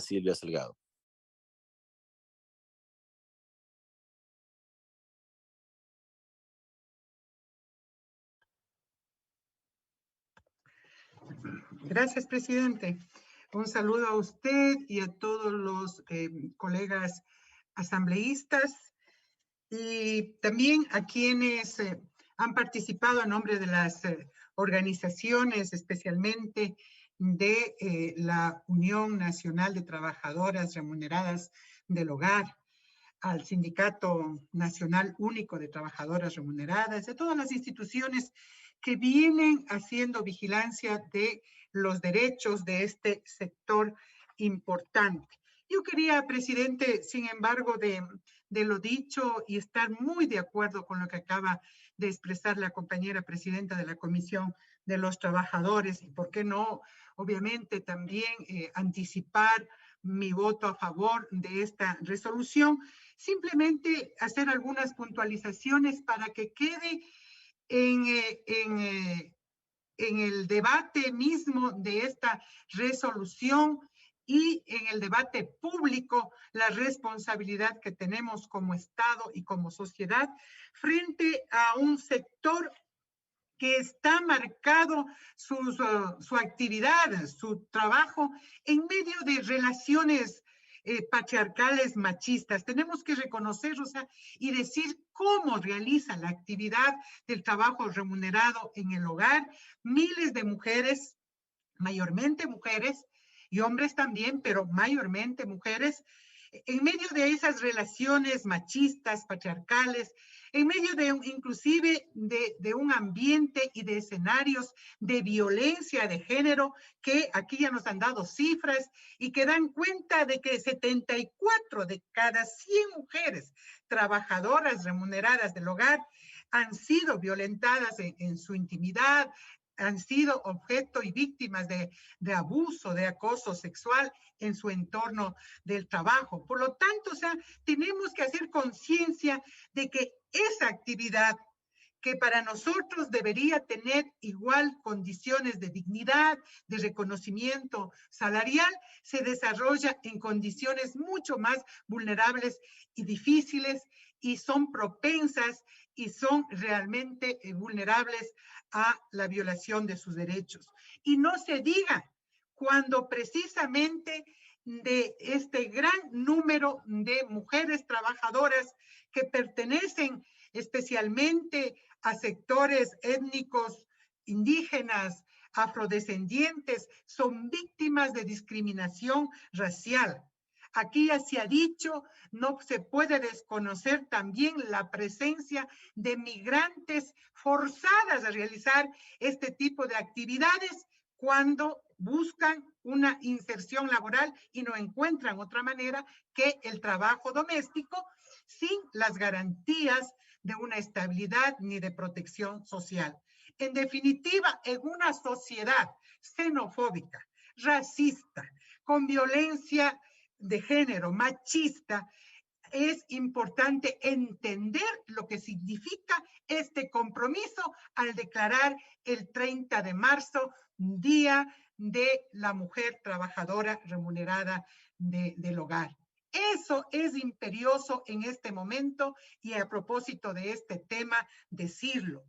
Silvia Salgado. Gracias, presidente. Un saludo a usted y a todos los colegas asambleístas y también a quienes han participado a nombre de las organizaciones, especialmente de la Unión Nacional de Trabajadoras Remuneradas del Hogar, al Sindicato Nacional Único de Trabajadoras Remuneradas, de todas las instituciones que vienen haciendo vigilancia de los derechos de este sector importante. Yo quería, presidente, sin embargo, de lo dicho y estar muy de acuerdo con lo que acaba de expresar la compañera presidenta de la Comisión de los Trabajadores, y por qué no, obviamente, también anticipar mi voto a favor de esta resolución, simplemente hacer algunas puntualizaciones para que quede en el debate mismo de esta resolución y en el debate público la responsabilidad que tenemos como Estado y como sociedad frente a un sector que está marcado su actividad, su trabajo en medio de relaciones patriarcales machistas. Tenemos que reconocer, o sea, y decir cómo realiza la actividad del trabajo remunerado en el hogar miles de mujeres, mayormente mujeres, y hombres también, pero mayormente mujeres, en medio de esas relaciones machistas, patriarcales, en medio de inclusive de un ambiente y de escenarios de violencia de género que aquí ya nos han dado cifras y que dan cuenta de que 74 de cada 100 mujeres trabajadoras remuneradas del hogar han sido violentadas en su intimidad, han sido objeto y víctimas de abuso, de acoso sexual en su entorno del trabajo. Por lo tanto, o sea, tenemos que hacer conciencia de que esa actividad que para nosotros debería tener igual condiciones de dignidad, de reconocimiento salarial, se desarrolla en condiciones mucho más vulnerables y difíciles y son propensas y son realmente vulnerables a la violación de sus derechos. Y no se diga cuando precisamente de este gran número de mujeres trabajadoras que pertenecen especialmente a sectores étnicos indígenas, afrodescendientes, son víctimas de discriminación racial. Aquí ya se ha dicho, no se puede desconocer también la presencia de migrantes forzadas a realizar este tipo de actividades cuando buscan una inserción laboral y no encuentran otra manera que el trabajo doméstico sin las garantías de una estabilidad ni de protección social. En definitiva, en una sociedad xenofóbica, racista, con violencia de género, machista, es importante entender lo que significa este compromiso al declarar el 30 de marzo, Día de la Mujer Trabajadora Remunerada del Hogar. Eso es imperioso en este momento y a propósito de este tema, decirlo.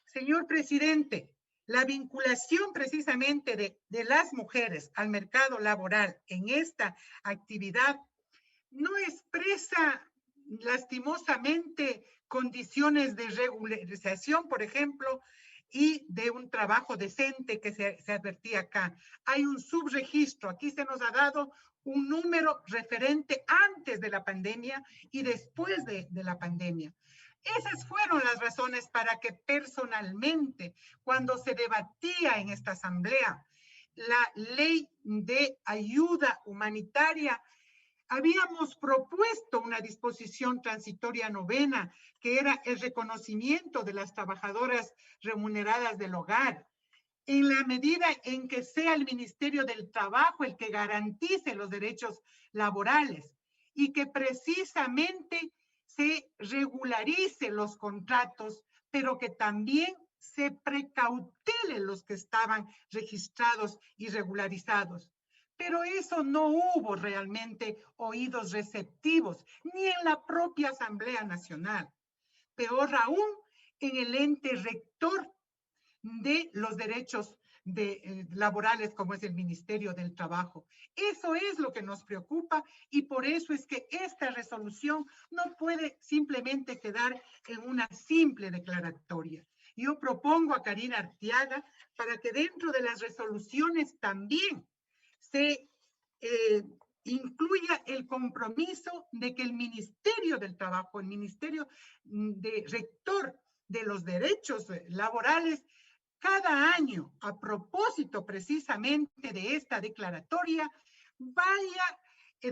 Señor presidente, la vinculación precisamente de las mujeres al mercado laboral en esta actividad no expresa lastimosamente condiciones de regularización, por ejemplo, y de un trabajo decente que se advertía acá. Hay un subregistro, aquí se nos ha dado un número referente antes de la pandemia y después de la pandemia. Esas fueron las razones para que personalmente, cuando se debatía en esta asamblea la ley de ayuda humanitaria, habíamos propuesto una disposición transitoria novena, que era el reconocimiento de las trabajadoras remuneradas del hogar, en la medida en que sea el Ministerio del Trabajo el que garantice los derechos laborales y que precisamente se regularice los contratos, pero que también se precautele los que estaban registrados y regularizados. Pero eso no hubo realmente oídos receptivos, ni en la propia Asamblea Nacional. Peor aún, en el ente rector de los derechos laborales, como es el Ministerio del Trabajo. Eso es lo que nos preocupa y por eso es que esta resolución no puede simplemente quedar en una simple declaratoria. Yo propongo a Karina Arteaga para que dentro de las resoluciones también se incluya el compromiso de que el Ministerio del Trabajo, el Ministerio de Rector de los Derechos Laborales, cada año, a propósito precisamente de esta declaratoria, vaya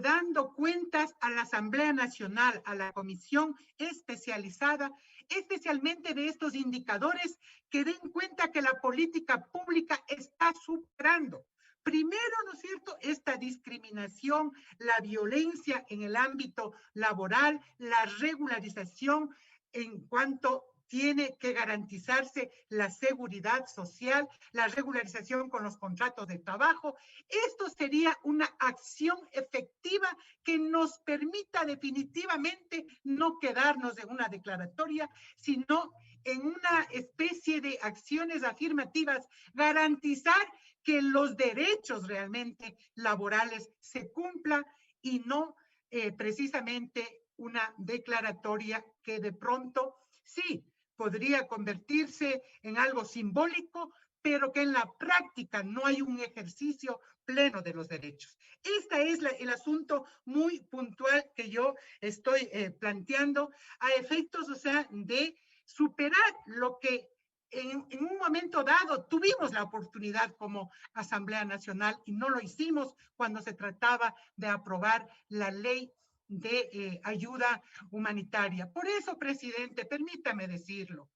dando cuentas a la Asamblea Nacional, a la Comisión Especializada, especialmente de estos indicadores que den cuenta que la política pública está superando. Primero, ¿no es cierto?, esta discriminación, la violencia en el ámbito laboral, la regularización en cuanto tiene que garantizarse la seguridad social, la regularización con los contratos de trabajo. Esto sería una acción efectiva que nos permita definitivamente no quedarnos en una declaratoria, sino en una especie de acciones afirmativas, garantizar que los derechos realmente laborales se cumplan y no precisamente una declaratoria que de pronto sí podría convertirse en algo simbólico, pero que en la práctica no hay un ejercicio pleno de los derechos. Este es el asunto muy puntual que yo estoy planteando a efectos, o sea, de superar lo que en un momento dado tuvimos la oportunidad como Asamblea Nacional y no lo hicimos cuando se trataba de aprobar la ley de ayuda humanitaria. Por eso, presidente, permítame decirlo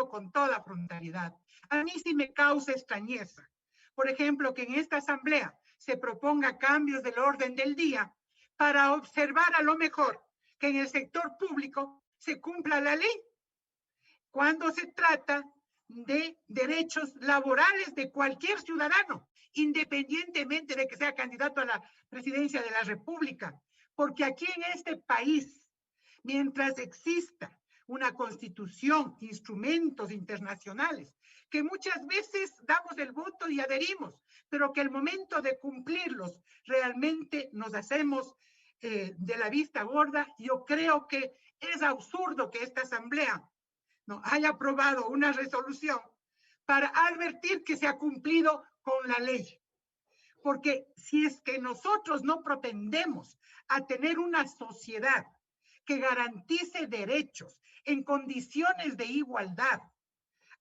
con toda frontalidad. A mí sí me causa extrañeza, por ejemplo, que en esta asamblea se proponga cambios del orden del día para observar a lo mejor que en el sector público se cumpla la ley cuando se trata de derechos laborales de cualquier ciudadano, independientemente de que sea candidato a la presidencia de la República. Porque aquí en este país, mientras exista una constitución, instrumentos internacionales, que muchas veces damos el voto y adherimos, pero que al momento de cumplirlos realmente nos hacemos de la vista gorda. Yo creo que es absurdo que esta asamblea no haya aprobado una resolución para advertir que se ha cumplido con la ley. Porque si es que nosotros no propendemos a tener una sociedad que garantice derechos en condiciones de igualdad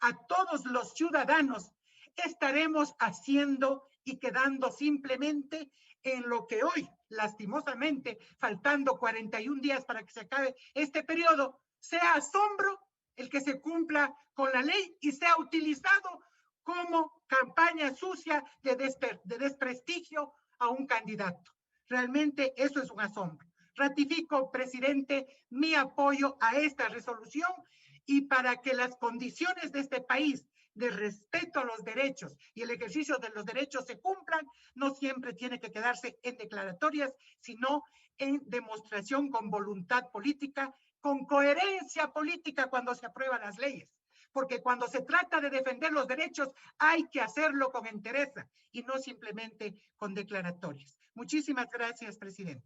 a todos los ciudadanos, estaremos haciendo y quedando simplemente en lo que hoy, lastimosamente, faltando 41 días para que se acabe este periodo, sea asombro el que se cumpla con la ley y sea utilizado como campaña sucia de desprestigio a un candidato. Realmente eso es un asombro. Ratifico, presidente, mi apoyo a esta resolución y para que las condiciones de este país de respeto a los derechos y el ejercicio de los derechos se cumplan, no siempre tiene que quedarse en declaratorias, sino en demostración con voluntad política, con coherencia política cuando se aprueban las leyes. Porque cuando se trata de defender los derechos hay que hacerlo con entereza y no simplemente con declaratorias. Muchísimas gracias, presidente.